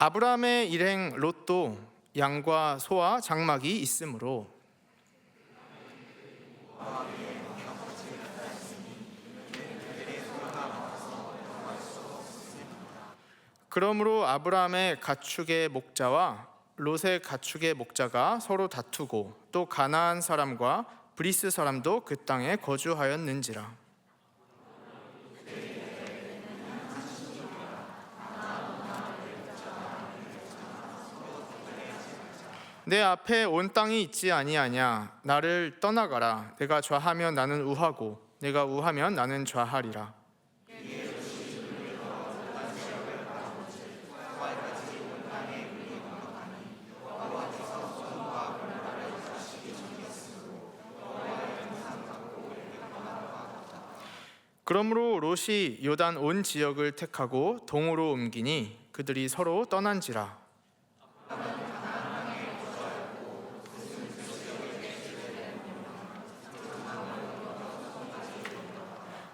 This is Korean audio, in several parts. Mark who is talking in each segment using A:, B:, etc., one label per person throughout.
A: 아브라함의 일행 롯도 양과 소와 장막이 있으므로 그러므로 아브라함의 가축의 목자와 롯의 가축의 목자가 서로 다투고 또 가나안 사람과 브리스 사람도 그 땅에 거주하였는지라. 내 앞에 온 땅이 있지 아니하냐. 나를 떠나가라. 내가 좌하면 나는 우하고 내가 우하면 나는 좌하리라. 그러므로 롯이 요단 온 지역을 택하고 동으로 옮기니 그들이 서로 떠난지라.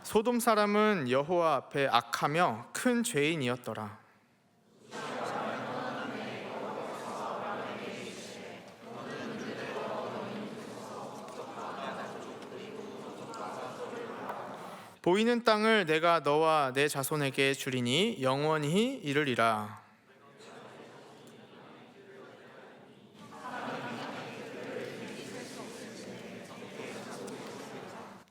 A: 소돔 사람은 여호와 앞에 악하며 큰 죄인이었더라. 보이는 땅을 내가 너와 내 자손에게 주리니 영원히 이르리라.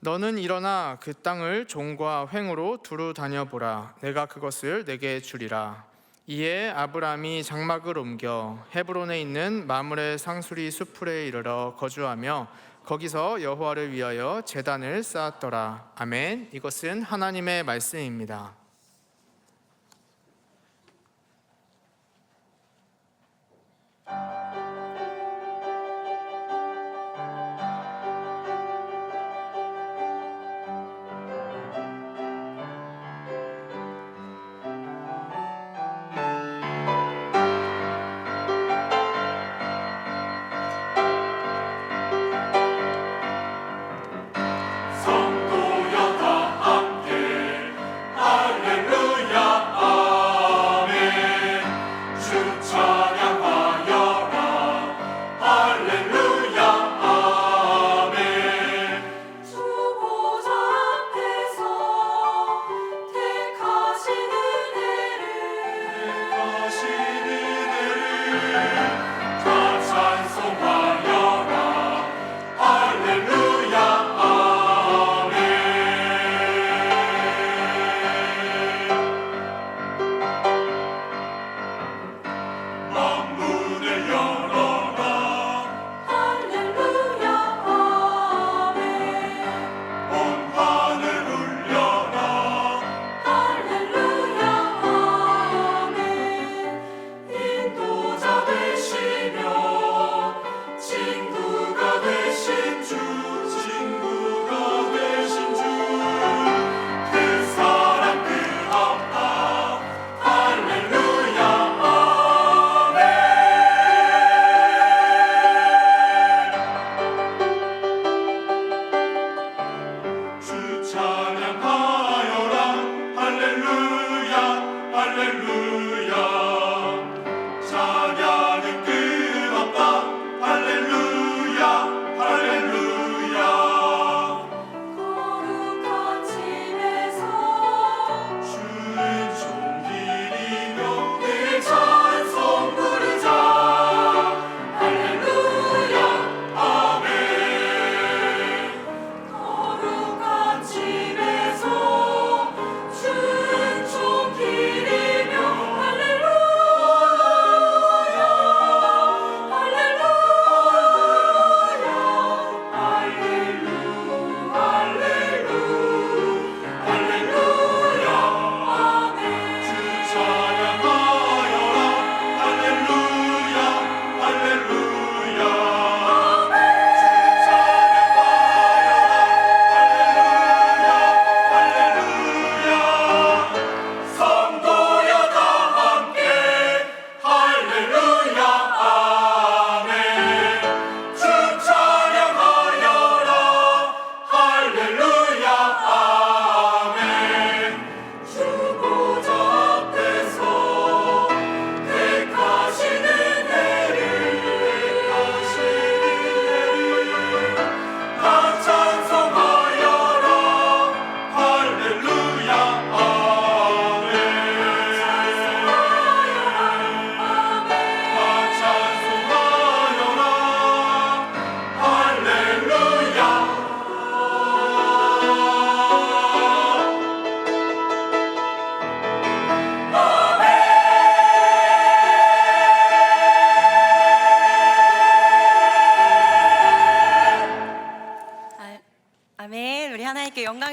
A: 너는 일어나 그 땅을 종과 횡으로 두루 다녀보라. 내가 그것을 내게 주리라. 이에 아브라함이 장막을 옮겨 헤브론에 있는 마므레 상수리 수풀에 이르러 거주하며 거기서 여호와를 위하여 제단을 쌓았더라. 아멘. 이것은 하나님의 말씀입니다.
B: 성도여 다 함께 할렐루야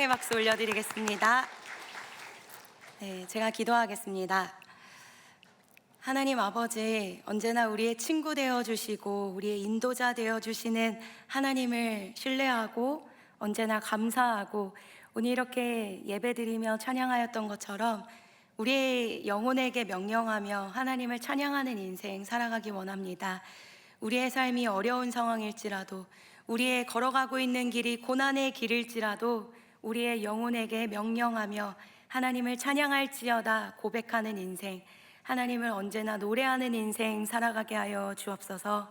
B: 찬양의 박수 올려드리겠습니다. 네, 제가 기도하겠습니다. 하나님 아버지, 언제나 우리의 친구 되어주시고 우리의 인도자 되어주시는 하나님을 신뢰하고 언제나 감사하고 오늘 이렇게 예배드리며 찬양하였던 것처럼 우리의 영혼에게 명령하며 하나님을 찬양하는 인생 살아가기 원합니다. 우리의 삶이 어려운 상황일지라도, 우리의 걸어가고 있는 길이 고난의 길일지라도 우리의 영혼에게 명령하며 하나님을 찬양할지어다 고백하는 인생, 하나님을 언제나 노래하는 인생 살아가게 하여 주옵소서.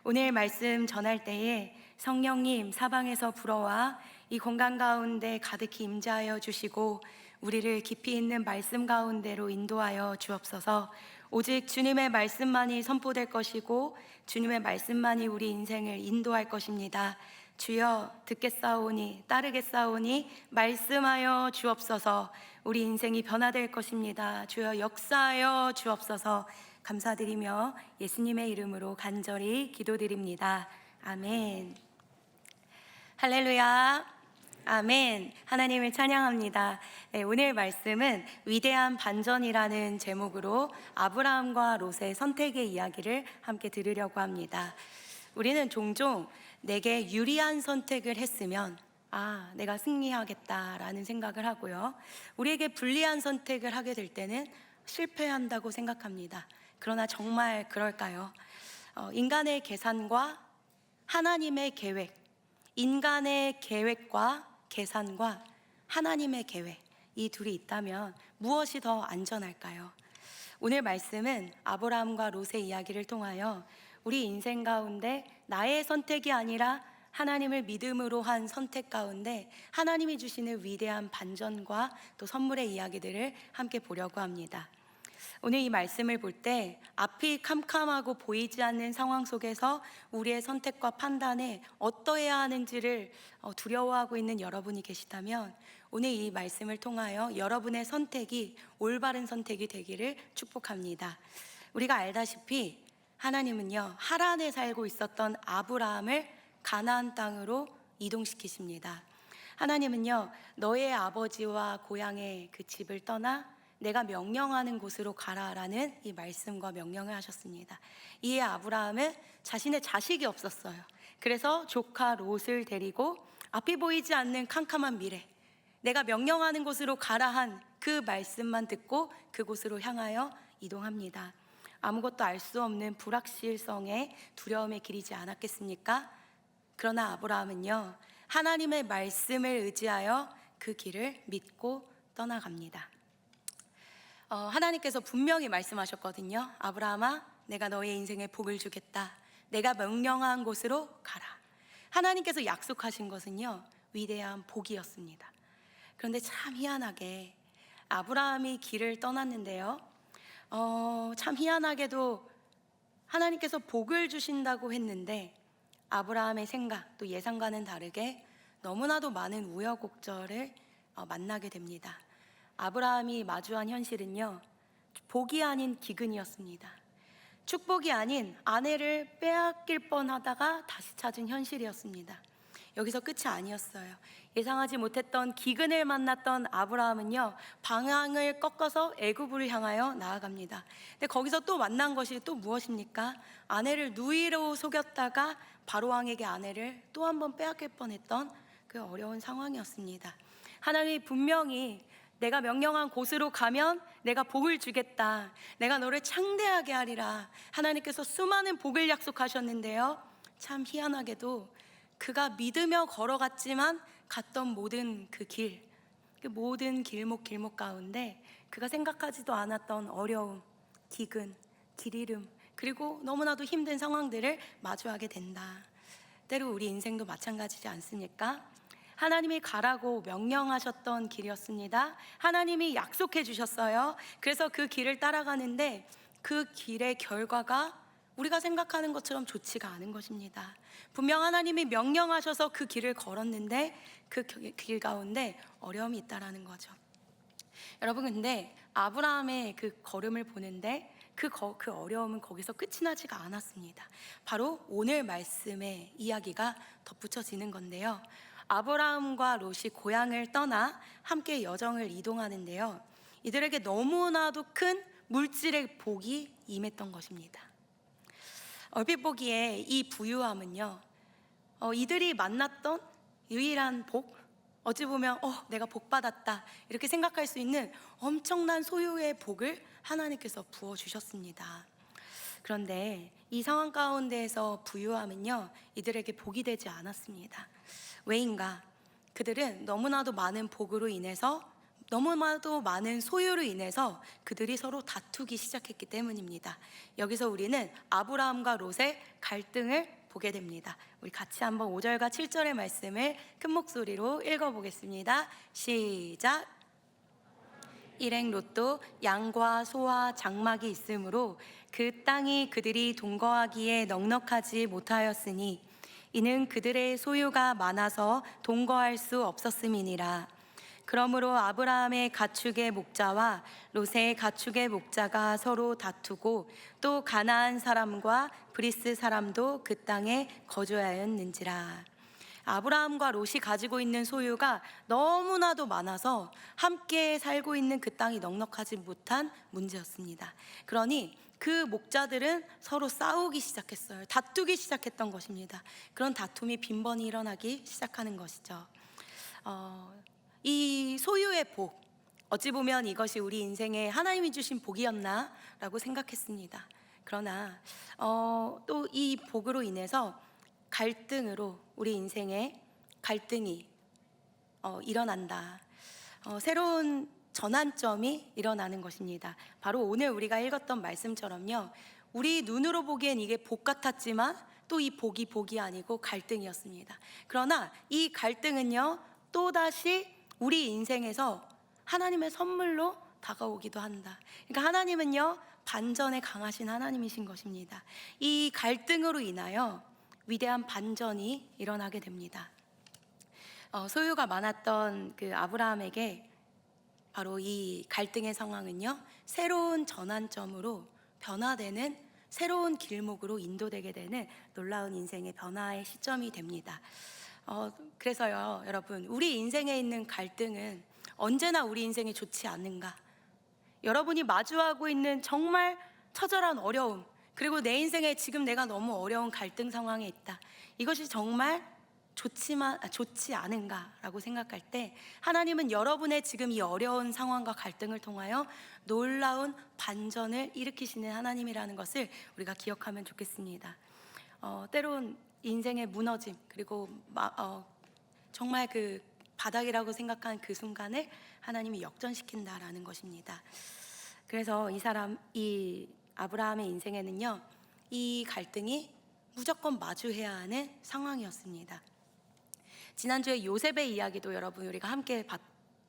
B: 오늘 말씀 전할 때에 성령님 사방에서 불어와 이 공간 가운데 가득히 임재하여 주시고 우리를 깊이 있는 말씀 가운데로 인도하여 주옵소서. 오직 주님의 말씀만이 선포될 것이고 주님의 말씀만이 우리 인생을 인도할 것입니다. 주여, 듣겠사오니 따르겠사오니 말씀하여 주옵소서. 우리 인생이 변화될 것입니다. 주여, 역사하여 주옵소서. 감사드리며 예수님의 이름으로 간절히 기도드립니다. 아멘. 할렐루야. 아멘. 하나님을 찬양합니다. 네, 오늘 말씀은 위대한 반전이라는 제목으로 아브라함과 롯의 선택의 이야기를 함께 들으려고 합니다. 우리는 종종 내게 유리한 선택을 했으면 내가 승리하겠다라는 생각을 하고요, 우리에게 불리한 선택을 하게 될 때는 실패한다고 생각합니다. 그러나 정말 그럴까요? 인간의 계산과 하나님의 계획, 인간의 계획과 계산과 하나님의 계획, 이 둘이 있다면 무엇이 더 안전할까요? 오늘 말씀은 아브라함과 롯의 이야기를 통하여 우리 인생 가운데 나의 선택이 아니라 하나님을 믿음으로 한 선택 가운데 하나님이 주시는 위대한 반전과 또 선물의 이야기들을 함께 보려고 합니다. 오늘 이 말씀을 볼 때 앞이 캄캄하고 보이지 않는 상황 속에서 우리의 선택과 판단에 어떠해야 하는지를 두려워하고 있는 여러분이 계시다면 오늘 이 말씀을 통하여 여러분의 선택이 올바른 선택이 되기를 축복합니다. 우리가 알다시피 하나님은요, 하란에 살고 있었던 아브라함을 가나안 땅으로 이동시키십니다. 하나님은요, 너의 아버지와 고향의 그 집을 떠나 내가 명령하는 곳으로 가라라는 이 말씀과 명령을 하셨습니다. 이에 아브라함은 자신의 자식이 없었어요. 그래서 조카 롯을 데리고 앞이 보이지 않는 캄캄한 미래, 내가 명령하는 곳으로 가라 한 그 말씀만 듣고 그곳으로 향하여 이동합니다. 아무것도 알 수 없는 불확실성에 두려움에 기리지 않았겠습니까? 그러나 아브라함은요, 하나님의 말씀을 의지하여 그 길을 믿고 떠나갑니다. 하나님께서 분명히 말씀하셨거든요. 아브라함아, 내가 너의 인생에 복을 주겠다. 내가 명령한 곳으로 가라. 하나님께서 약속하신 것은요, 위대한 복이었습니다. 그런데 참 희한하게 아브라함이 길을 떠났는데요, 참 희한하게도 하나님께서 복을 주신다고 했는데 아브라함의 생각 또 예상과는 다르게 너무나도 많은 우여곡절을 만나게 됩니다. 아브라함이 마주한 현실은요, 복이 아닌 기근이었습니다. 축복이 아닌 아내를 빼앗길 뻔하다가 다시 찾은 현실이었습니다. 여기서 끝이 아니었어요. 예상하지 못했던 기근을 만났던 아브라함은요, 방향을 꺾어서 애굽을 향하여 나아갑니다. 근데 거기서 또 만난 것이 또 무엇입니까? 아내를 누이로 속였다가 바로왕에게 아내를 또 한 번 빼앗길 뻔했던 그 어려운 상황이었습니다. 하나님이 분명히 내가 명령한 곳으로 가면 내가 복을 주겠다, 내가 너를 창대하게 하리라, 하나님께서 수많은 복을 약속하셨는데요, 참 희한하게도 그가 믿으며 걸어갔지만 갔던 모든 그 길, 그 모든 길목 가운데 그가 생각하지도 않았던 어려움, 기근, 길 잃음, 그리고 너무나도 힘든 상황들을 마주하게 된다. 때로 우리 인생도 마찬가지지 않습니까? 하나님이 가라고 명령하셨던 길이었습니다. 하나님이 약속해 주셨어요. 그래서 그 길을 따라가는데 그 길의 결과가 우리가 생각하는 것처럼 좋지가 않은 것입니다. 분명 하나님이 명령하셔서 그 길을 걸었는데 그 길 가운데 어려움이 있다라는 거죠. 여러분, 근데 아브라함의 그 걸음을 보는데 그 어려움은 거기서 끝이 나지가 않았습니다. 바로 오늘 말씀의 이야기가 덧붙여지는 건데요, 아브라함과 롯이 고향을 떠나 함께 여정을 이동하는데요. 이들에게 너무나도 큰 물질의 복이 임했던 것입니다. 얼핏 보기에 이 부유함은요, 이들이 만났던 유일한 복, 어찌 보면 내가 복 받았다 이렇게 생각할 수 있는 엄청난 소유의 복을 하나님께서 부어주셨습니다. 그런데 이 상황 가운데에서 부유함은요, 이들에게 복이 되지 않았습니다. 왜인가? 그들은 너무나도 많은 복으로 인해서, 너무나도 많은 소유로 인해서 그들이 서로 다투기 시작했기 때문입니다. 여기서 우리는 아브라함과 롯의 갈등을 보게 됩니다. 우리 같이 한번 5절과 7절의 말씀을 큰 목소리로 읽어보겠습니다. 시작. 일행 롯도 양과 소와 장막이 있으므로 그 땅이 그들이 동거하기에 넉넉하지 못하였으니 이는 그들의 소유가 많아서 동거할 수 없었음이니라. 그러므로 아브라함의 가축의 목자와 롯의 가축의 목자가 서로 다투고 또 가나안 사람과 브리스 사람도 그 땅에 거주하였는지라. 아브라함과 롯이 가지고 있는 소유가 너무나도 많아서 함께 살고 있는 그 땅이 넉넉하지 못한 문제였습니다. 그러니 그 목자들은 서로 싸우기 시작했어요. 다투기 시작했던 것입니다. 그런 다툼이 빈번히 일어나기 시작하는 것이죠. 이 소유의 복, 어찌 보면 이것이 우리 인생에 하나님이 주신 복이었나라고 생각했습니다. 그러나 또 이 복으로 인해서 갈등으로 우리 인생에 갈등이 일어난다. 새로운 전환점이 일어나는 것입니다. 바로 오늘 우리가 읽었던 말씀처럼요, 우리 눈으로 보기엔 이게 복 같았지만 또 이 복이 복이 아니고 갈등이었습니다. 그러나 이 갈등은요, 또다시 우리 인생에서 하나님의 선물로 다가오기도 한다. 그러니까 하나님은요, 반전에 강하신 하나님이신 것입니다. 이 갈등으로 인하여 위대한 반전이 일어나게 됩니다. 소유가 많았던 그 아브라함에게 바로 이 갈등의 상황은요, 새로운 전환점으로 변화되는 새로운 길목으로 인도되게 되는 놀라운 인생의 변화의 시점이 됩니다. 그래서요, 여러분, 우리 인생에 있는 갈등은 언제나 우리 인생에 좋지 않는가? 여러분이 마주하고 있는 정말 처절한 어려움, 그리고 내 인생에 지금 내가 너무 어려운 갈등 상황에 있다, 이것이 정말 좋지 않은가라고 생각할 때 하나님은 여러분의 지금 이 어려운 상황과 갈등을 통하여 놀라운 반전을 일으키시는 하나님이라는 것을 우리가 기억하면 좋겠습니다. 때론 인생의 무너짐, 그리고 정말 그 바닥이라고 생각한 그 순간을 하나님이 역전시킨다라는 것입니다. 그래서 이 아브라함의 인생에는요, 이 갈등이 무조건 마주해야 하는 상황이었습니다. 지난주에 요셉의 이야기도 여러분 우리가 함께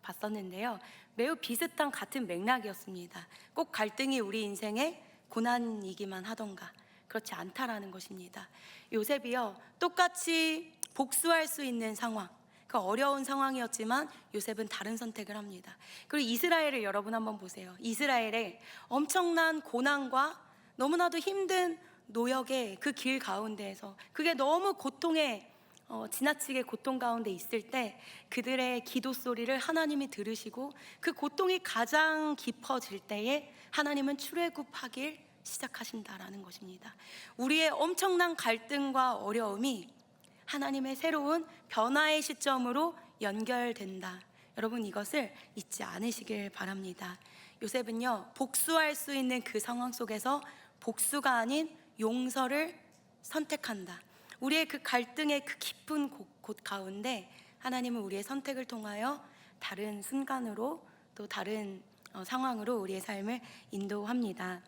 B: 봤었는데요, 매우 비슷한 같은 맥락이었습니다. 꼭 갈등이 우리 인생의 고난이기만 하던가 그렇지 않다라는 것입니다. 요셉이요, 똑같이 복수할 수 있는 상황, 그 어려운 상황이었지만 요셉은 다른 선택을 합니다. 그리고 이스라엘을 여러분 한번 보세요. 이스라엘의 엄청난 고난과 너무나도 힘든 노역의 그 길 가운데에서, 그게 너무 고통에 지나치게 고통 가운데 있을 때 그들의 기도 소리를 하나님이 들으시고 그 고통이 가장 깊어질 때에 하나님은 출애굽하길 시작하신다라는 것입니다. 우리의 엄청난 갈등과 어려움이 하나님의 새로운 변화의 시점으로 연결된다. 여러분, 이것을 잊지 않으시길 바랍니다. 요셉은요, 복수할 수 있는 그 상황 속에서 복수가 아닌 용서를 선택한다. 우리의 그 갈등의 그 깊은 곳 가운데 하나님은 우리의 선택을 통하여 다른 순간으로, 또 다른 상황으로 우리의 삶을 인도합니다.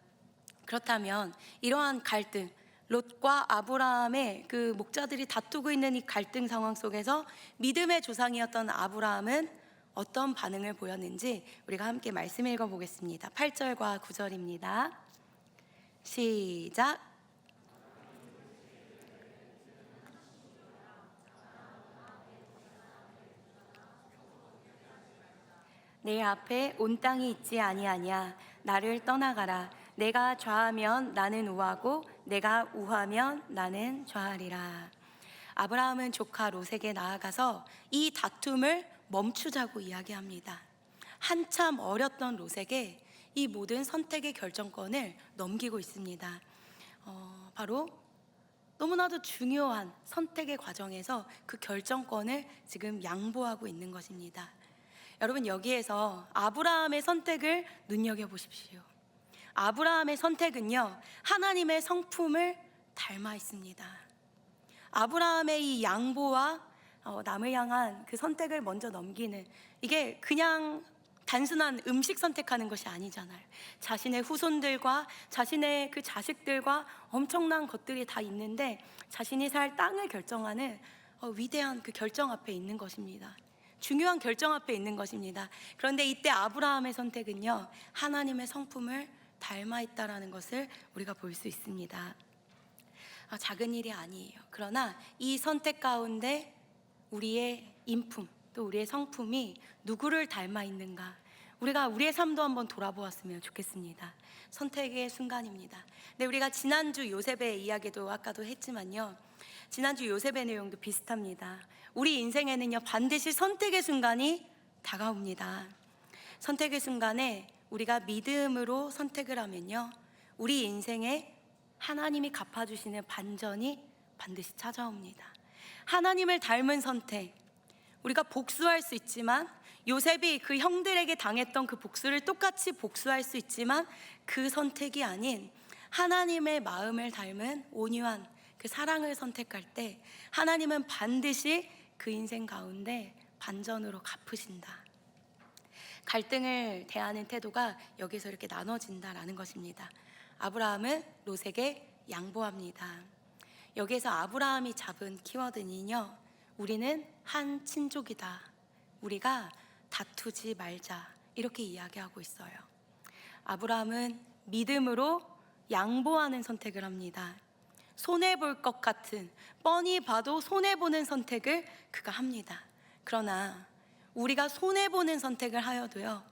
B: 그렇다면 이러한 갈등, 롯과 아브라함의 그 목자들이 다투고 있는 이 갈등 상황 속에서 믿음의 조상이었던 아브라함은 어떤 반응을 보였는지 우리가 함께 말씀 읽어보겠습니다. 8절과 9절입니다. 시작. 내 앞에 온 땅이 있지 아니하냐. 나를 떠나가라. 내가 좌하면 나는 우하고 내가 우하면 나는 좌하리라. 아브라함은 조카 롯에게 나아가서 이 다툼을 멈추자고 이야기합니다. 한참 어렸던 롯에게 이 모든 선택의 결정권을 넘기고 있습니다. 바로 너무나도 중요한 선택의 과정에서 그 결정권을 지금 양보하고 있는 것입니다. 여러분, 여기에서 아브라함의 선택을 눈여겨보십시오. 아브라함의 선택은요, 하나님의 성품을 닮아 있습니다. 아브라함의 이 양보와 남을 향한 그 선택을 먼저 넘기는, 이게 그냥 단순한 음식 선택하는 것이 아니잖아요. 자신의 후손들과 자신의 그 자식들과 엄청난 것들이 다 있는데 자신이 살 땅을 결정하는 위대한 그 결정 앞에 있는 것입니다. 중요한 결정 앞에 있는 것입니다. 그런데 이때 아브라함의 선택은요, 하나님의 성품을 닮아 있다라는 것을 우리가 볼 수 있습니다. 작은 일이 아니에요. 그러나 이 선택 가운데 우리의 인품, 또 우리의 성품이 누구를 닮아 있는가, 우리가 우리의 삶도 한번 돌아보았으면 좋겠습니다. 선택의 순간입니다. 근데 우리가 지난주 요셉의 이야기도 아까도 했지만요, 지난주 요셉의 내용도 비슷합니다. 우리 인생에는요, 반드시 선택의 순간이 다가옵니다. 선택의 순간에 우리가 믿음으로 선택을 하면요, 우리 인생에 하나님이 갚아주시는 반전이 반드시 찾아옵니다. 하나님을 닮은 선택, 우리가 복수할 수 있지만, 요셉이 그 형들에게 당했던 그 복수를 똑같이 복수할 수 있지만, 그 선택이 아닌 하나님의 마음을 닮은 온유한 그 사랑을 선택할 때 하나님은 반드시 그 인생 가운데 반전으로 갚으신다. 갈등을 대하는 태도가 여기서 이렇게 나눠진다라는 것입니다. 아브라함은 롯에게 양보합니다. 여기에서 아브라함이 잡은 키워드는요, 우리는 한 친족이다, 우리가 다투지 말자, 이렇게 이야기하고 있어요. 아브라함은 믿음으로 양보하는 선택을 합니다. 손해볼 것 같은, 뻔히 봐도 손해보는 선택을 그가 합니다. 그러나 우리가 손해보는 선택을 하여도요,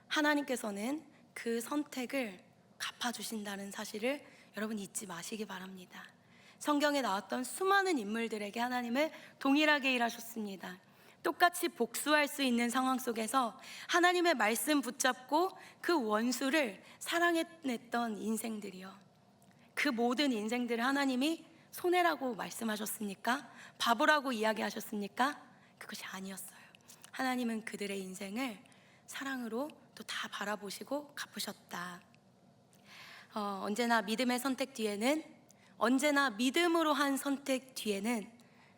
B: 하나님께서는 그 선택을 갚아주신다는 사실을 여러분 잊지 마시기 바랍니다. 성경에 나왔던 수많은 인물들에게 하나님은 동일하게 일하셨습니다. 똑같이 복수할 수 있는 상황 속에서 하나님의 말씀 붙잡고 그 원수를 사랑해냈던 인생들이요, 그 모든 인생들을 하나님이 손해라고 말씀하셨습니까? 바보라고 이야기하셨습니까? 그것이 아니었어요. 하나님은 그들의 인생을 사랑으로 또 다 바라보시고 갚으셨다. 언제나 믿음의 선택 뒤에는, 언제나 믿음으로 한 선택 뒤에는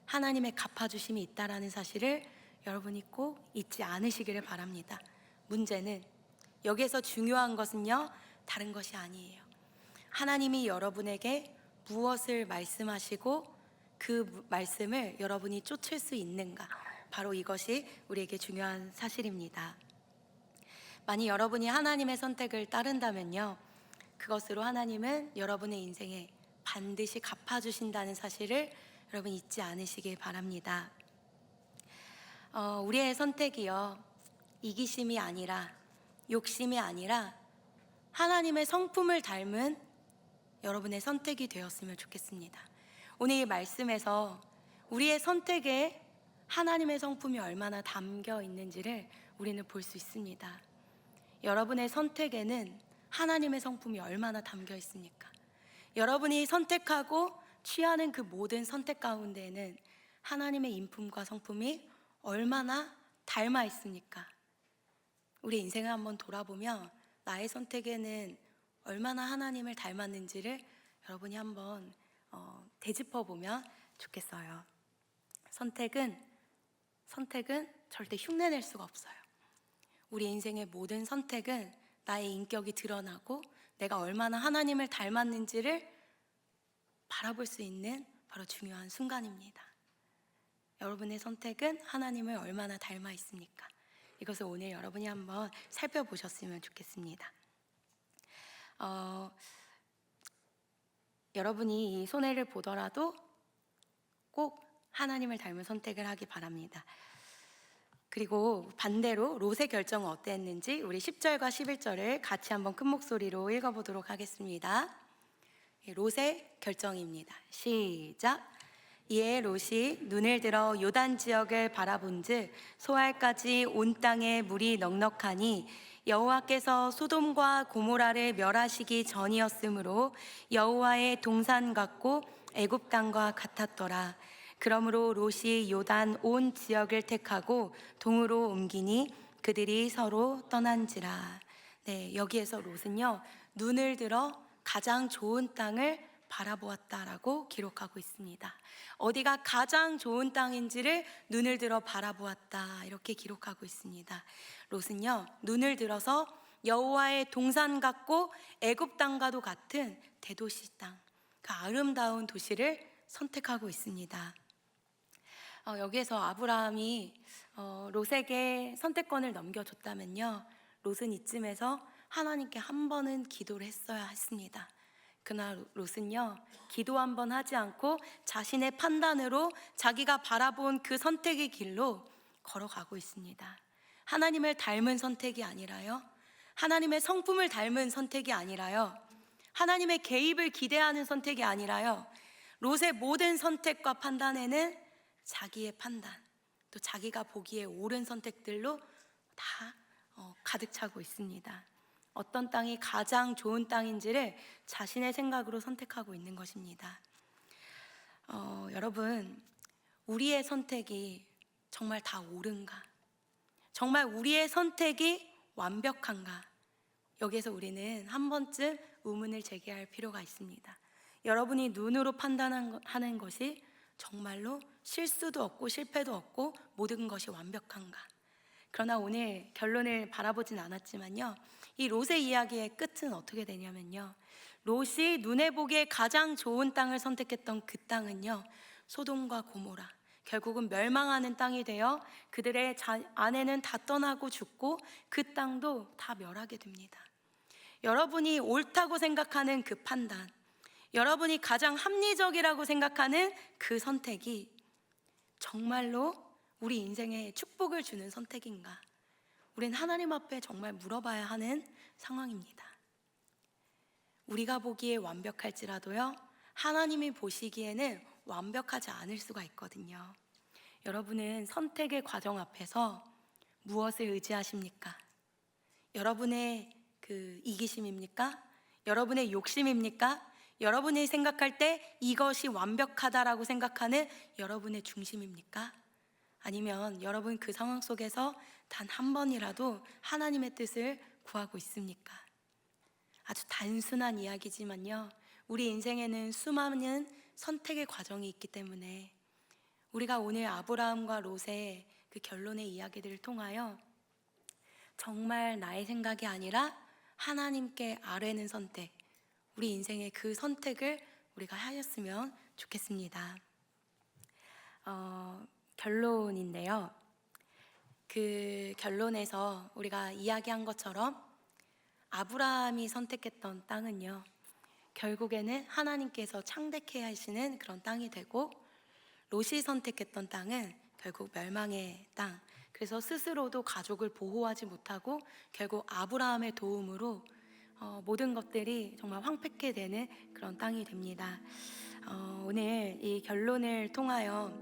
B: 하나님의 갚아주심이 있다라는 사실을 여러분이 꼭 잊지 않으시기를 바랍니다. 문제는, 여기에서 중요한 것은요, 다른 것이 아니에요. 하나님이 여러분에게 무엇을 말씀하시고 그 말씀을 여러분이 쫓을 수 있는가, 바로 이것이 우리에게 중요한 사실입니다. 만약 여러분이 하나님의 선택을 따른다면요, 그것으로 하나님은 여러분의 인생에 반드시 갚아주신다는 사실을 여러분 잊지 않으시길 바랍니다. 우리의 선택이요, 이기심이 아니라, 욕심이 아니라 하나님의 성품을 닮은 여러분의 선택이 되었으면 좋겠습니다. 오늘 이 말씀에서 우리의 선택에 하나님의 성품이 얼마나 담겨 있는지를 우리는 볼 수 있습니다. 여러분의 선택에는 하나님의 성품이 얼마나 담겨 있습니까? 여러분이 선택하고 취하는 그 모든 선택 가운데에는 하나님의 인품과 성품이 얼마나 닮아 있습니까? 우리 인생을 한번 돌아보며 나의 선택에는 얼마나 하나님을 닮았는지를 여러분이 한번 되짚어 보면 좋겠어요. 선택은 절대 흉내낼 수가 없어요. 우리 인생의 모든 선택은 나의 인격이 드러나고 내가 얼마나 하나님을 닮았는지를 바라볼 수 있는 바로 중요한 순간입니다. 여러분의 선택은 하나님을 얼마나 닮아 있습니까? 이것을 오늘 여러분이 한번 살펴보셨으면 좋겠습니다. 여러분이 이 손해를 보더라도 꼭 하나님을 닮은 선택을 하기 바랍니다. 그리고 반대로 롯의 결정은 어땠는지 우리 10절과 11절을 같이 한번 큰 목소리로 읽어보도록 하겠습니다. 롯의 결정입니다. 시작. 이에 롯이 눈을 들어 요단 지역을 바라본즉 소알까지 온 땅에 물이 넉넉하니 여호와께서 소돔과 고모라를 멸하시기 전이었으므로 여호와의 동산 같고 애굽 땅과 같았더라. 그러므로 롯이 요단 온 지역을 택하고 동으로 옮기니 그들이 서로 떠난지라. 네, 여기에서 롯은요, 눈을 들어 가장 좋은 땅을 바라보았다라고 기록하고 있습니다. 어디가 가장 좋은 땅인지를 눈을 들어 바라보았다, 이렇게 기록하고 있습니다. 롯은요, 눈을 들어서 여호와의 동산 같고 애굽 땅과도 같은 대도시 땅, 그 아름다운 도시를 선택하고 있습니다. 여기에서 아브라함이 롯에게 선택권을 넘겨줬다면요, 롯은 이쯤에서 하나님께 한 번은 기도를 했어야 했습니다. 그러나 롯은요, 기도 한 번 하지 않고 자신의 판단으로 자기가 바라본 그 선택의 길로 걸어가고 있습니다. 하나님을 닮은 선택이 아니라요, 하나님의 성품을 닮은 선택이 아니라요, 하나님의 개입을 기대하는 선택이 아니라요, 롯의 모든 선택과 판단에는 자기의 판단, 또 자기가 보기에 옳은 선택들로 다 가득 차고 있습니다. 어떤 땅이 가장 좋은 땅인지를 자신의 생각으로 선택하고 있는 것입니다. 여러분, 우리의 선택이 정말 다 옳은가? 정말 우리의 선택이 완벽한가? 여기에서 우리는 한 번쯤 의문을 제기할 필요가 있습니다. 여러분이 눈으로 판단하는 것이 정말로 실수도 없고 실패도 없고 모든 것이 완벽한가? 그러나 오늘 결론을 바라보진 않았지만요, 이 롯의 이야기의 끝은 어떻게 되냐면요, 롯이 눈에 보기에 가장 좋은 땅을 선택했던 그 땅은요, 소돔과 고모라, 결국은 멸망하는 땅이 되어 그들의 아내는 다 떠나고 죽고 그 땅도 다 멸하게 됩니다. 여러분이 옳다고 생각하는 그 판단, 여러분이 가장 합리적이라고 생각하는 그 선택이 정말로 우리 인생에 축복을 주는 선택인가? 우린 하나님 앞에 정말 물어봐야 하는 상황입니다. 우리가 보기에 완벽할지라도요, 하나님이 보시기에는 완벽하지 않을 수가 있거든요. 여러분은 선택의 과정 앞에서 무엇을 의지하십니까? 여러분의 그 이기심입니까? 여러분의 욕심입니까? 여러분이 생각할 때 이것이 완벽하다라고 생각하는 여러분의 중심입니까? 아니면 여러분 그 상황 속에서 단 한 번이라도 하나님의 뜻을 구하고 있습니까? 아주 단순한 이야기지만요, 우리 인생에는 수많은 선택의 과정이 있기 때문에 우리가 오늘 아브라함과 롯의 그 결론의 이야기들을 통하여 정말 나의 생각이 아니라 하나님께 아뢰는 선택, 우리 인생의 그 선택을 우리가 하였으면 좋겠습니다. 결론인데요, 그 결론에서 우리가 이야기한 것처럼 아브라함이 선택했던 땅은요, 결국에는 하나님께서 창대케 하시는 그런 땅이 되고, 롯이 선택했던 땅은 결국 멸망의 땅, 그래서 스스로도 가족을 보호하지 못하고 결국 아브라함의 도움으로 모든 것들이 정말 황폐케 되는 그런 땅이 됩니다. 오늘 이 결론을 통하여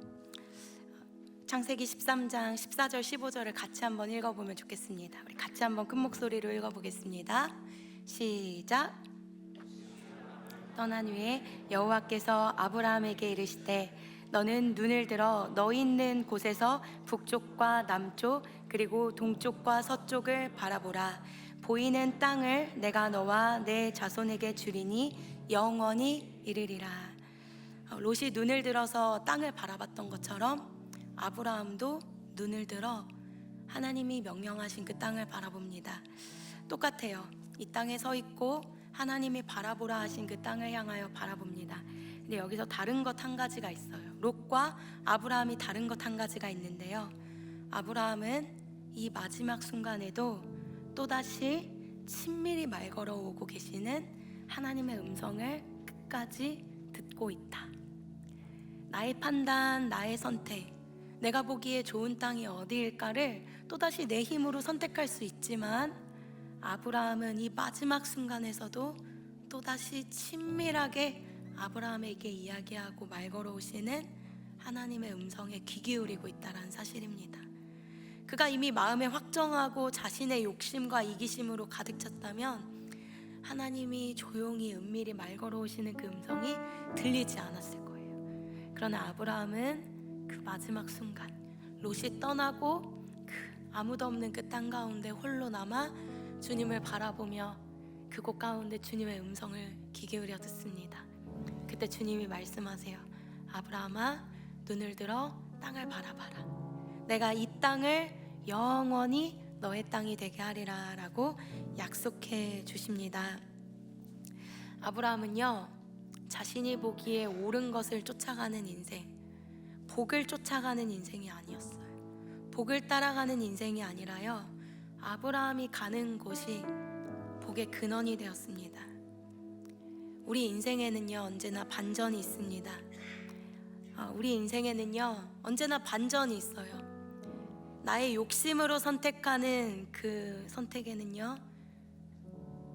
B: 창세기 13장 14절 15절을 같이 한번 읽어보면 좋겠습니다. 우리 같이 한번 큰 목소리로 읽어보겠습니다. 시작. 떠난 후에 여호와께서 아브라함에게 이르시되 너는 눈을 들어 너 있는 곳에서 북쪽과 남쪽 그리고 동쪽과 서쪽을 바라보라. 보이는 땅을 내가 너와 내 자손에게 주리니 영원히 이르리라. 롯이 눈을 들어서 땅을 바라봤던 것처럼 아브라함도 눈을 들어 하나님이 명령하신 그 땅을 바라봅니다. 똑같아요. 이 땅에 서 있고 하나님이 바라보라 하신 그 땅을 향하여 바라봅니다. 근데 여기서 다른 것 한 가지가 있어요. 롯과 아브라함이 다른 것 한 가지가 있는데요, 아브라함은 이 마지막 순간에도 또다시 친밀히 말 걸어오고 계시는 하나님의 음성을 끝까지 듣고 있다. 나의 판단, 나의 선택, 내가 보기에 좋은 땅이 어디일까를 또다시 내 힘으로 선택할 수 있지만, 아브라함은 이 마지막 순간에서도 또다시 친밀하게 아브라함에게 이야기하고 말 걸어오시는 하나님의 음성에 귀 기울이고 있다는 사실입니다. 그가 이미 마음에 확정하고 자신의 욕심과 이기심으로 가득 찼다면 하나님이 조용히 은밀히 말 걸어오시는 그 음성이 들리지 않았을 거예요. 그러나 아브라함은 그 마지막 순간 롯이 떠나고 그 아무도 없는 그 땅 가운데 홀로 남아 주님을 바라보며 그곳 가운데 주님의 음성을 귀 기울여 듣습니다. 그때 주님이 말씀하세요. 아브라함아, 눈을 들어 땅을 바라봐라. 내가 이 땅을 영원히 너의 땅이 되게 하리라 라고 약속해 주십니다. 아브라함은요, 자신이 보기에 옳은 것을 쫓아가는 인생, 복을 쫓아가는 인생이 아니었어요. 복을 따라가는 인생이 아니라요, 아브라함이 가는 곳이 복의 근원이 되었습니다. 우리 인생에는요, 언제나 반전이 있습니다. 우리 인생에는요, 언제나 반전이 있어요. 나의 욕심으로 선택하는 그 선택에는요,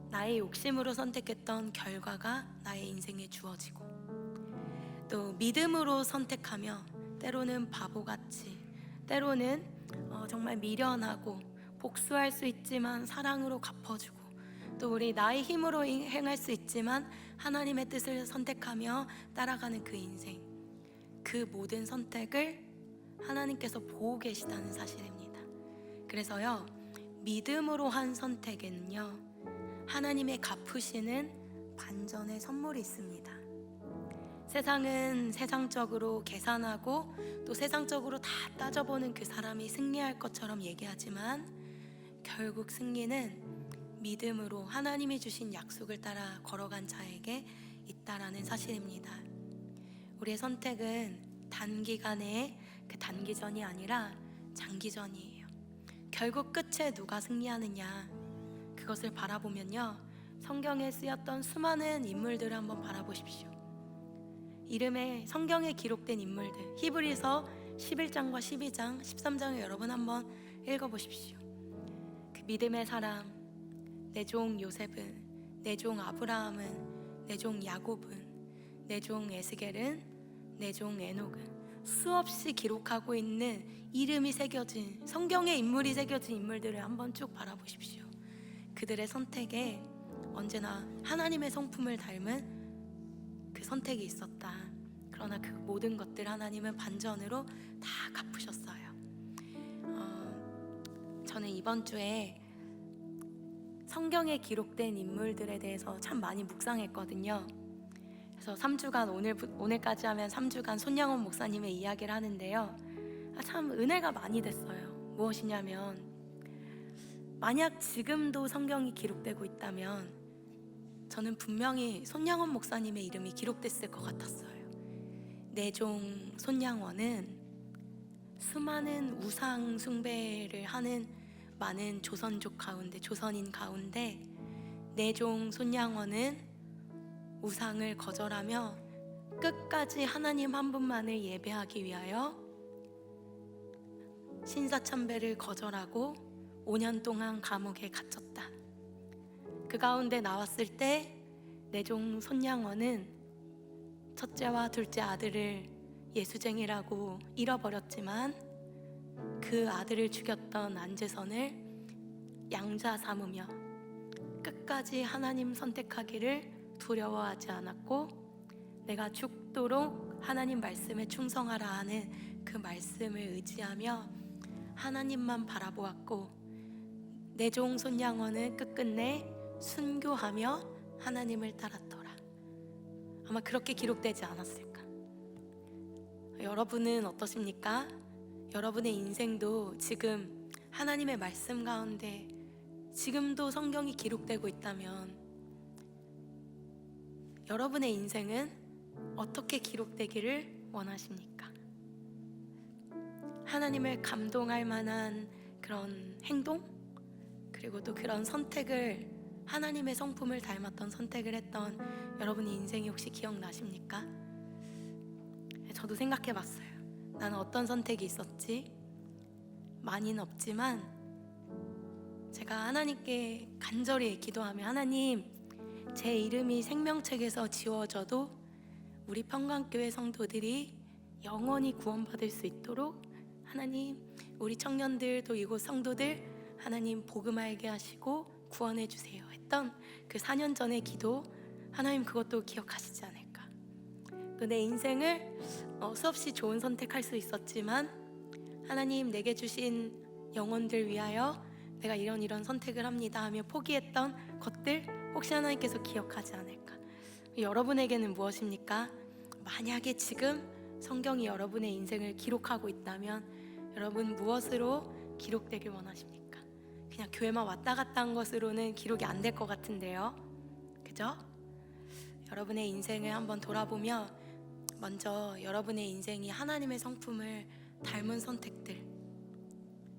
B: 나의 욕심으로 선택했던 결과가 나의 인생에 주어지고, 또 믿음으로 선택하며 때로는 바보같이, 때로는 정말 미련하고 복수할 수 있지만 사랑으로 갚아주고, 또 우리 나의 힘으로 행할 수 있지만 하나님의 뜻을 선택하며 따라가는 그 인생, 그 모든 선택을 하나님께서 보고 계시다는 사실입니다. 그래서요, 믿음으로 한 선택에는요, 하나님의 갚으시는 반전의 선물이 있습니다. 세상은 세상적으로 계산하고 또 세상적으로 다 따져보는 그 사람이 승리할 것처럼 얘기하지만 결국 승리는 믿음으로 하나님이 주신 약속을 따라 걸어간 자에게 있다라는 사실입니다. 우리의 선택은 단기간의 그 단기전이 아니라 장기전이에요. 결국 끝에 누가 승리하느냐, 그것을 바라보면요, 성경에 쓰였던 수많은 인물들을 한번 바라보십시오. 이름에 성경에 기록된 인물들, 히브리서 11장과 12장, 13장을 여러분 한번 읽어보십시오. 그 믿음의 사람, 내 종 요셉은, 내 종 아브라함은, 내 종 야곱은, 내 종 에스겔은, 내 종 에녹은, 수없이 기록하고 있는 이름이 새겨진, 성경의 인물이 새겨진 인물들을 한번 쭉 바라보십시오. 그들의 선택에 언제나 하나님의 성품을 닮은 그 선택이 있었다. 그러나 그 모든 것들 하나님은 반전으로 다 갚으셨어요. 저는 이번 주에 성경에 기록된 인물들에 대해서 참 많이 묵상했거든요. 그래서 3주간, 오늘까지 하면 3주간 손양원 목사님의 이야기를 하는데요, 참 은혜가 많이 됐어요. 무엇이냐면, 만약 지금도 성경이 기록되고 있다면 저는 분명히 손양원 목사님의 이름이 기록됐을 것 같았어요. 내 종 손양원은 수많은 우상 숭배를 하는 많은 조선족 가운데, 조선인 가운데 내 종 손양원은 우상을 거절하며 끝까지 하나님 한 분만을 예배하기 위하여 신사참배를 거절하고 5년 동안 감옥에 갇혔다. 그 가운데 나왔을 때 내 종 손양원은 첫째와 둘째 아들을 예수쟁이라고 잃어버렸지만 그 아들을 죽였던 안재선을 양자 삼으며 끝까지 하나님 선택하기를 두려워하지 않았고, 내가 죽도록 하나님 말씀에 충성하라 하는 그 말씀을 의지하며 하나님만 바라보았고, 내 종 손양원은 끝끝내 순교하며 하나님을 따랐더라. 아마 그렇게 기록되지 않았을까? 여러분은 어떠십니까? 여러분의 인생도 지금 하나님의 말씀 가운데 지금도 성경이 기록되고 있다면 여러분의 인생은 어떻게 기록되기를 원하십니까? 하나님을 감동할 만한 그런 행동, 그리고 또 그런 선택을, 하나님의 성품을 닮았던 선택을 했던 여러분의 인생이 혹시 기억나십니까? 저도 생각해 봤어요. 나는 어떤 선택이 있었지? 많이는 없지만 제가 하나님께 간절히 기도하며, 하나님, 제 이름이 생명책에서 지워져도 우리 평강교회 성도들이 영원히 구원받을 수 있도록 하나님, 우리 청년들 또 이곳 성도들 하나님 복음 알게 하시고 구원해 주세요 했던 그 4년 전의 기도, 하나님 그것도 기억하시지 않을까. 또 내 인생을 수없이 좋은 선택할 수 있었지만 하나님 내게 주신 영혼들 위하여 내가 이런 선택을 합니다 하며 포기했던 것들 혹시 하나님께서 기억하지 않을까. 여러분에게는 무엇입니까? 만약에 지금 성경이 여러분의 인생을 기록하고 있다면 여러분 무엇으로 기록되길 원하십니까? 그냥 교회만 왔다 갔다 한 것으로는 기록이 안 될 것 같은데요, 그죠? 여러분의 인생을 한번 돌아보며 먼저 여러분의 인생이 하나님의 성품을 닮은 선택들,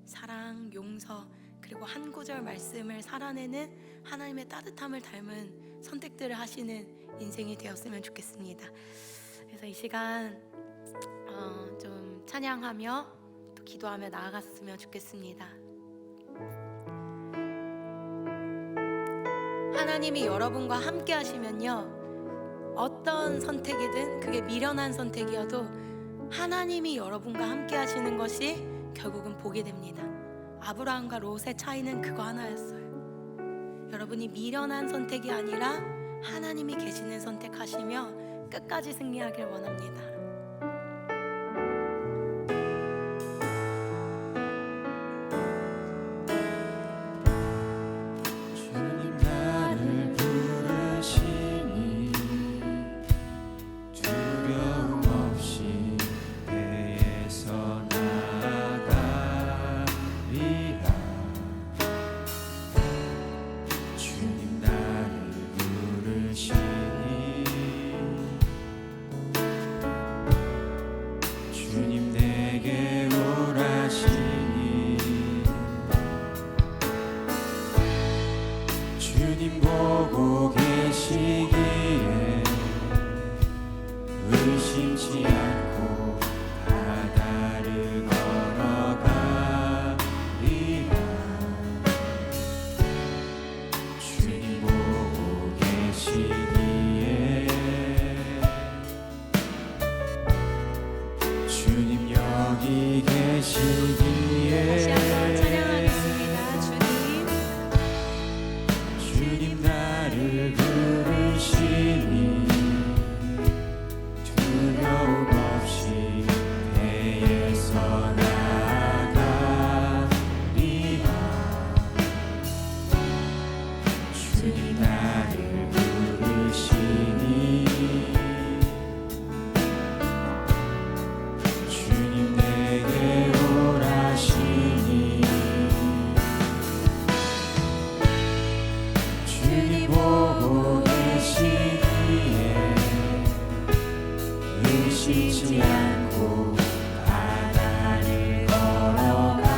B: 사랑, 용서, 그리고 한 구절 말씀을 살아내는 하나님의 따뜻함을 닮은 선택들을 하시는 인생이 되었으면 좋겠습니다. 그래서 이 시간 좀 찬양하며 또 기도하며 나아갔으면 좋겠습니다. 하나님이 여러분과 함께 하시면요, 어떤 선택이든 그게 미련한 선택이어도 하나님이 여러분과 함께 하시는 것이 결국은 복이 됩니다. 아브라함과 롯의 차이는 그거 하나였어요. 여러분이 미련한 선택이 아니라 하나님이 계시는 선택하시며 끝까지 승리하길 원합니다.
C: 주님 나를 부르시니 두려움 없이 배에서 나가리라. 주님 나를 부르시니 주님 내게 오라시니 주님 보고 계시기에 의심치 않고 바다를 걸어가리라. 주님 보고 계시기에 주님 여기
B: 다시 한번
C: 계시기에
B: 찬양하겠습니다. 주님,
C: 주님 나를 부르시니 두려움 없이 배에서 나가리라. 주님 나를 부르시니 주님 내게 오라시니 주님 보고 계시기에 의심치 않고 바다를 걸어가리라.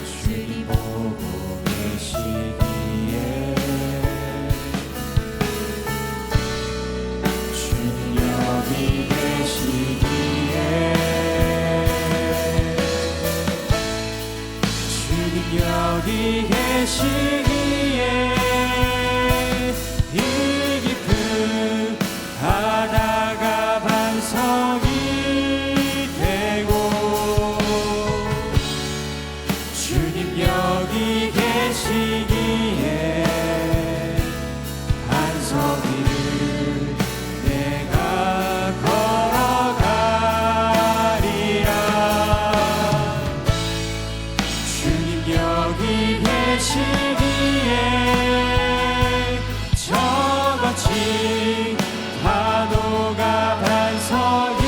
C: 주님 보고 계시기에 주님 여기 계시기에 주님 여기 계시기에 이 깊은 바다가 반석이 되고 주님 여기 계시기에 반석 위를 내가 걸어가리라. 주님 여기 계시기에 저같이 파도가 반석이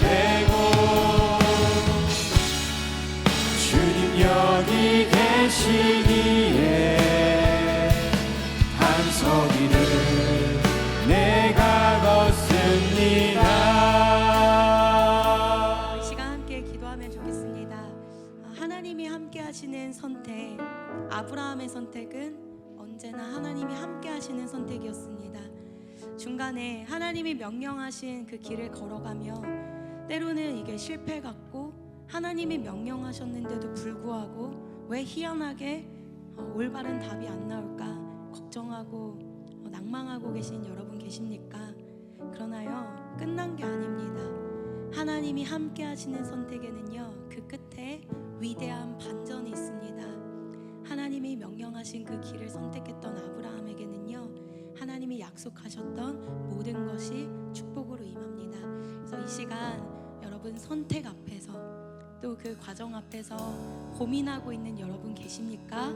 C: 되고 주님 여기 계시기에 반석 위를 내가 걷습니다.
B: 이 시간 함께 기도하면 좋겠습니다. 하나님이 함께 하시는 선택, 아브라함의 선택은 언제나 하나님이 함께 하시는 선택이었습니다. 중간에 하나님이 명령하신 그 길을 걸어가며 때로는 이게 실패 같고 하나님이 명령하셨는데도 불구하고 왜 희한하게 올바른 답이 안 나올까 걱정하고 낭망하고 계신 여러분 계십니까? 그러나요, 끝난 게 아닙니다. 하나님이 함께 하시는 선택에는요, 그 끝에 위대한 반전이 있습니다. 하나님이 명령하신 그 길을 선택했던 아브라함에게는요, 하나님이 약속하셨던 모든 것이 축복으로 임합니다. 그래서 이 시간 여러분 선택 앞에서, 또 그 과정 앞에서 고민하고 있는 여러분 계십니까?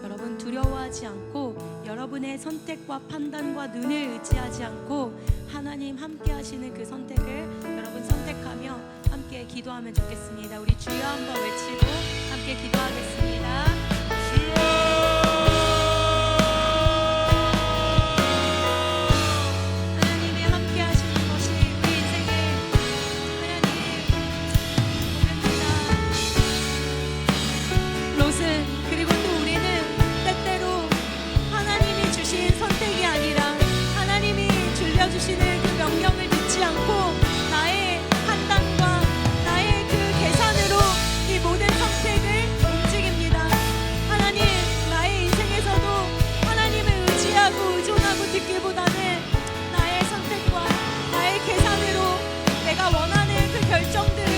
B: 여러분 두려워하지 않고, 여러분의 선택과 판단과 눈을 의지하지 않고 하나님 함께 하시는 그 선택을 여러분 선택하며 함께 기도하면 좋겠습니다. 우리 주여 한번 외치고 함께 기도하겠습니다. 하나님의 함께 하시는 것이 우리 인생의 하나님 롯은, 그리고 또 우리는 때때로 하나님이 주신 선택이 아니라 하나님이 들려주시는 그 명령을 듣지 않고 나의 판단과 나의 그 계산으로 이 모든 선택을 움직입니다. 하나님, 나의 인생에서도 하나님을 의지하고 의존하고 듣기보다는 나의 선택과 나의 계산으로 내가 원하는 그 결정들을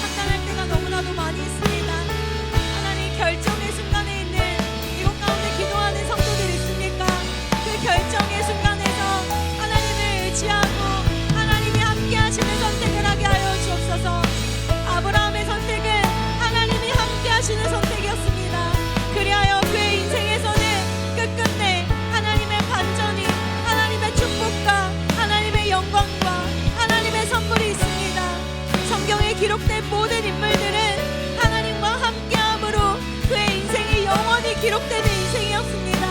B: 판단할 때가 너무나도 많이 있습니다. 하나님, 결정의 순간에 있는 이곳 가운데 기도하는 성도들 있습니까? 그 결정의 순간에서 하나님을 의지하고 하나님이 함께 하시는 선택을 하게 하여 주옵소서. 아브라함의 선택은 하나님이 함께 하시는 선택이었습니다. 그리하여 그의 인생에서는 끝끝내 하나님의 반전이, 하나님의 축복과 하나님의 영광과 하나님의 선물이 있습니다. 성경에 기록된 모든 인물들은 하나님과 함께함으로 그의 인생이 영원히 기록되는 인생이었습니다.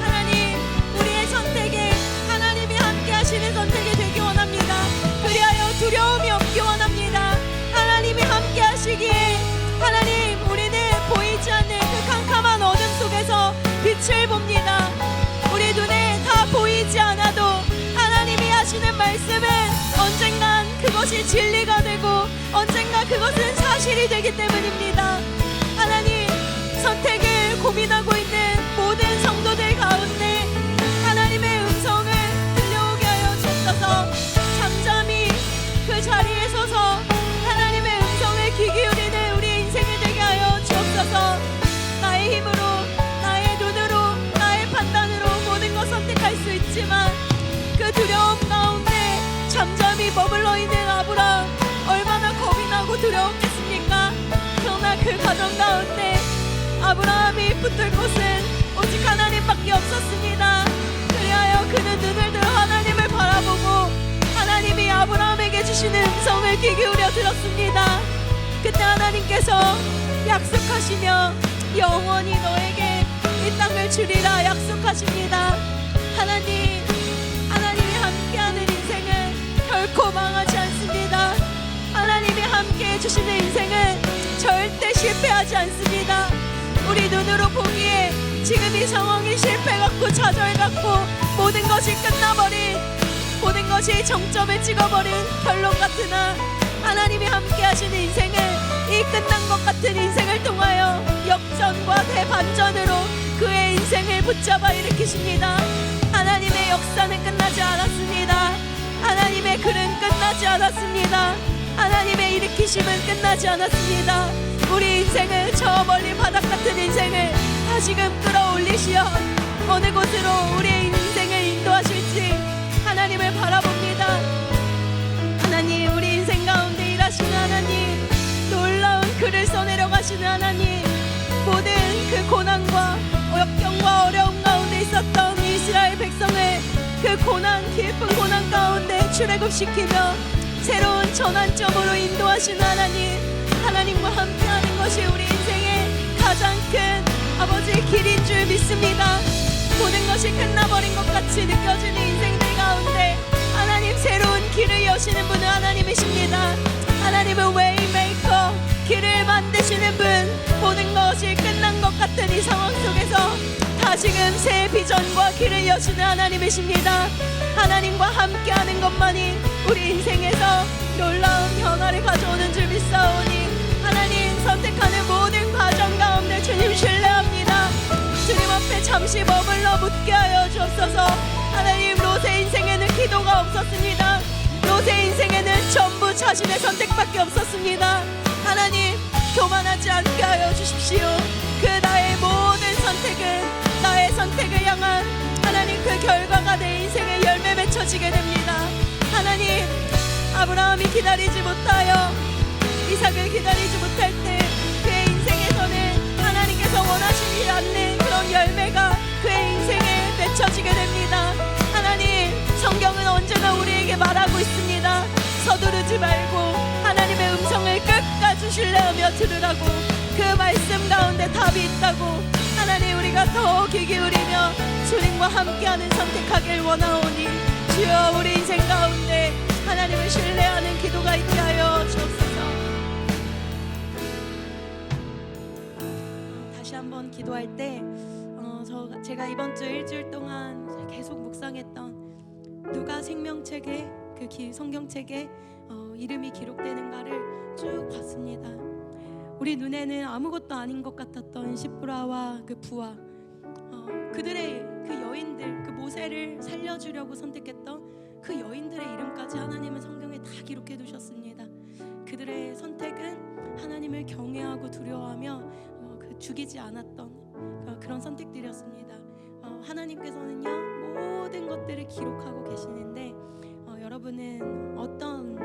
B: 하나님, 우리의 선택에 하나님이 함께 하시는 선택이 되기 원합니다. 그리하여 두려움이 없기 원합니다. 하나님이 함께 하시기에, 하나님, 우리는 보이지 않는 그 캄캄한 어둠 속에서 빛을 봅니다. 우리 눈에 다 보이지 않아도 하나님이 하시는 말씀은 언젠간 그것이 진리가 되고 언젠가 그것은 사실이 되기 때문입니다. 하나님, 선택을 고민하고 있는 모든 성도들 가운데 하나님의 음성을 들려오게 하여 주옵소서. 잠잠히 그 자리에 서서 하나님의 음성을 귀 기울이는 우리 인생이 되게 하여 주옵소서. 나의 힘으로, 나의 눈으로, 나의 판단으로 모든 것 선택할 수 있지만 그 두려움 가운데 잠잠히 머물러 있는 아브라함, 얼마나 겁이 나고 두려웠겠습니까? 그러나 그 과정 가운데 아브라함이 붙들 곳은 오직 하나님밖에 없었습니다. 그리하여 그는 눈을 들어 하나님을 바라보고 하나님이 아브라함에게 주시는 음성을 귀 기울여 들었습니다. 그때 하나님께서 약속하시며 영원히 너에게 이 땅을 주리라 약속하십니다. 하나님이 함께하는 인생은 결코 망하지 않습니다. 하나님이 함께해 주시는 인생은 절대 실패하지 않습니다. 우리 눈으로 보기에 지금 이 상황이 실패 같고 좌절 같고 모든 것이 끝나버린, 모든 것이 정점을 찍어버린 결론 같으나 하나님이 함께 하시는 인생은 이 끝난 것 같은 인생을 통하여 역전과 대반전으로 그의 인생을 붙잡아 일으키십니다. 하나님의 역사는 끝나지 않았습니다. 하나님의 글은 끝나지 않았습니다. 하나님의 일으키심은 끝나지 않았습니다. 우리 인생을 저 멀리 바닥 같은 인생을 다시금 끌어올리시어 어느 곳으로 우리의 인생을 인도하실지 하나님을 바라봅니다. 하나님, 우리 인생 가운데 일하시는 하나님, 놀라운 글을 써내려 가시는 하나님, 모든 그 고난과 역경과 어려움 가운데 있었던 이스라엘 백성을 그 고난, 깊은 고난 가운데 출애굽시키며 새로운 전환점으로 인도하시는 하나님, 하나님과 함께하는 것이 우리 인생의 가장 큰 아버지의 길인 줄 믿습니다. 모든 것이 끝나버린 것 같이 느껴지는 인생들 가운데 하나님, 새로운 길을 여시는 분은 하나님이십니다. 하나님은 웨이메이커, 길을 만드시는 분, 모든 것이 끝난 것 같은 이 상황 속에서 다시금 새 비전과 길을 여시는 하나님이십니다. 하나님과 함께하는 것만이 우리 인생에서 놀라운 변화를 가져오는 줄 믿사오니 하나님, 선택하는 모든 과정 가운데 주님 신뢰합니다. 주님 앞에 잠시 머물러 묻게 하여 주옵소서. 하나님, 롯의 인생에는 기도가 없었습니다. 롯의 인생에는 전부 자신의 선택밖에 없었습니다. 하나님, 교만하지 않게 하여 주십시오. 그 나의 모든 선택은 나의 선택을 향한 하나님 그 결과가 내 인생의 열매 맺혀지게 됩니다. 하나님, 아브라함이 기다리지 못하여 이삭을 기다리지 못할 때 그의 인생에서는 하나님께서 원하시지 않는 그런 열매가 그의 인생에 맺혀지게 됩니다. 하나님, 성경은 언제나 우리에게 말하고 있습니다. 서두르지 말고 하나님의 음성을 끝까지 신뢰하며 들으라고. 그 말씀 가운데 답이 있다고. 하나님, 우리가 더 귀 기울이며 주님과 함께하는 선택하길 원하오니 주여, 우리 인생 가운데 하나님을 신뢰하는 기도가 있게 하여 주옵소서. 다시 한번 기도할 때 제가 이번 주 일주일 동안 계속 묵상했던 누가 생명책에 그 성경책에 이름이 기록되는가를 쭉 봤습니다. 우리 눈에는 아무것도 아닌 것 같았던 시브라와 그 부하, 그들의 그 여인들, 그 모세를 살려주려고 선택했던 그 여인들의 이름까지 하나님은 성경에 다 기록해 두셨습니다. 그들의 선택은 하나님을 경외하고 두려워하며 죽이지 않았던 그런 선택들이었습니다. 하나님께서는요, 모든 것들을 기록하고 계시는데 여러분은 어떤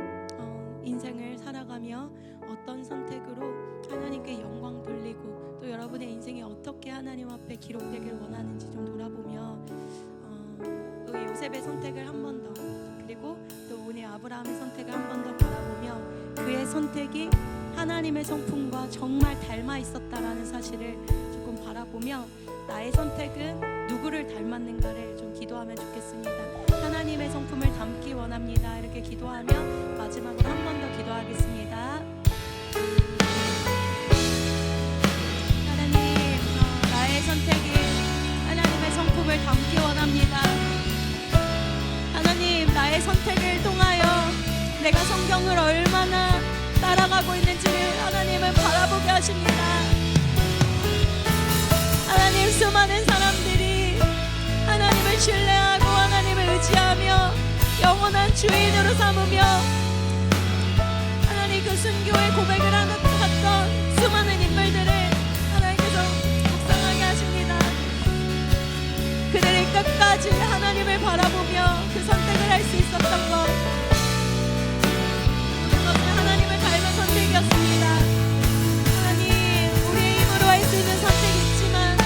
B: 인생을 살아가며 어떤 선택으로 하나님께 영광 돌리고 또 여러분의 인생이 어떻게 하나님 앞에 기록되길 원하는지 좀 돌아보며 또 요셉의 선택을 한 번 더, 그리고 또 오늘 아브라함의 선택을 한 번 더 바라보며 그의 선택이 하나님의 성품과 정말 닮아 있었다라는 사실을 조금 바라보며 나의 선택은 누구를 닮았는가를 좀 기도하면 좋겠습니다. 하나님의 성품을 담기 원합니다. 이렇게 기도하며 마지막으로 한 번 더 기도하겠습니다. 하나님, 나의 선택이 하나님의 성품을 담기 원합니다. 하나님, 나의 선택을 통하여 내가 성경을 얼마나 따라가고 있는지를 하나님은 바라보게 하십니다. 하나님, 수많은 사람들이 하나님을 신뢰하고 하나님을 의지하며 영원한 주인으로 삼으며 하나님 그 순교의 고백을 했던 수많은 인물들을 하나님께서 묵상하게 하십니다. 그들이 끝까지 하나님을 바라보며 그 선택을 할 수 있었던 것, 그것은 하나님을 닮은 선택이었습니다. 하나님, 우리의 힘으로 할 수 있는 선택이 있지만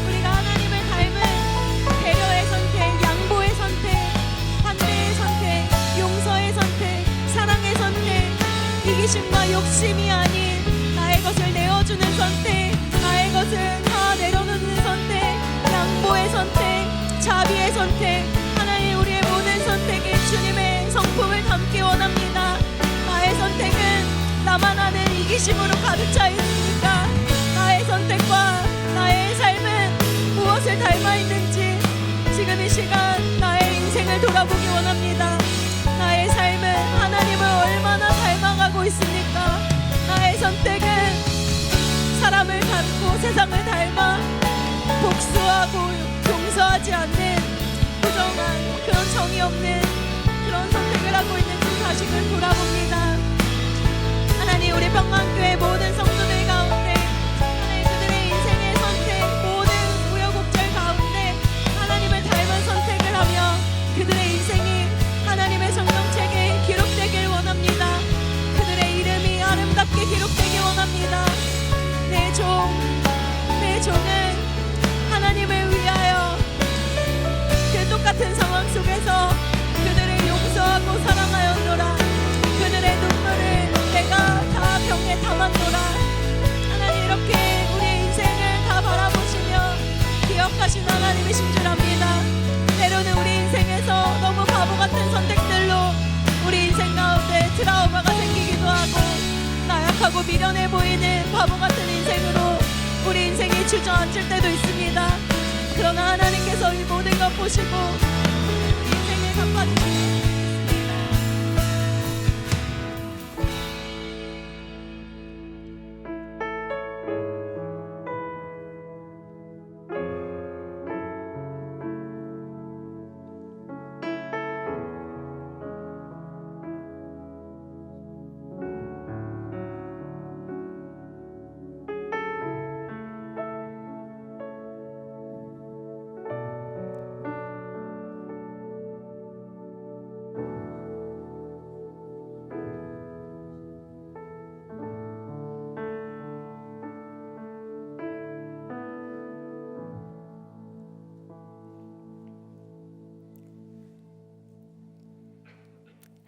B: 우리가 하나님을 닮은 배려의 선택, 양보의 선택, 환대의 선택, 용서의 선택, 사랑의 선택, 이기심과 욕심이 아닌 나의 것을 내어주는 선택, 나의 것을 다 내려놓는 선택, 양보의 선택, 자비의 선택, 하나님, 우리의 모든 선택이 주님의 성품을 담기 원합니다. 나의 선택은 나만 아는 이기심으로 가득 차 있으니까 나의 선택과 나의 삶은 무엇을 닮아 있는지 지금 이 시간 나의 인생을 돌아보기 원합니다. 나의 삶은 하나님을 얼마나 닮아가고 있습니까? 나의 선택은 사람을 닮고 세상을 닮아 복수하고 용서하지 않는 부정한 그런 정이 없는 그런 선택을 하고 있는지 다시금 돌아봅니다. 하나님, 우리 평강교회 모든 성도들 가운데 하나님 그들의 인생의 선택, 모든 우여곡절 가운데 하나님을 닮은 선택을 하며 그들의 인생이 하나님의 성경책에 기록되길 원합니다. 그들의 이름이 아름답게 기록되길 원합니다. 내 종은 하나님을 위하여 그 똑같은 상황 속에서 그들을 용서하고 사랑하였노라. 그들의 눈물을 내가 다 병에 담았노라. 하나님, 이렇게 우리의 인생을 다 바라보시며 기억하신 하나님이신 줄 압니다. 때로는 우리 인생에서 너무 바보 같은 선택들로 우리 인생 가운데 트라우마가 생기기도 하고 나약하고 미련해 보이는 바보 같은 인생으로 우리 인생이 주저앉을 때도 있습니다. 그러나 하나님께서 이 모든 것 보시고 우리 인생을 갚아주십니다.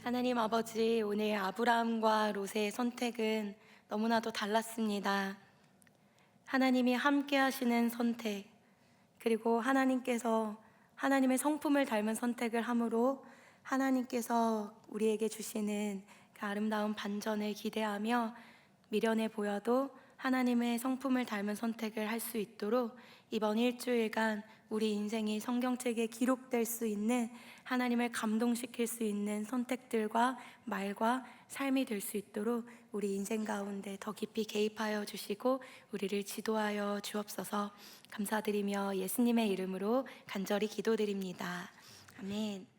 B: 하나님 아버지, 오늘 아브라함과 롯의 선택은 너무나도 달랐습니다. 하나님이 함께 하시는 선택, 그리고 하나님께서 하나님의 성품을 닮은 선택을 함으로 하나님께서 우리에게 주시는 그 아름다운 반전을 기대하며 미련해 보여도 하나님의 성품을 닮은 선택을 할 수 있도록 이번 일주일간 우리 인생이 성경책에 기록될 수 있는, 하나님을 감동시킬 수 있는 선택들과 말과 삶이 될 수 있도록 우리 인생 가운데 더 깊이 개입하여 주시고 우리를 지도하여 주옵소서. 감사드리며 예수님의 이름으로 간절히 기도드립니다. 아멘.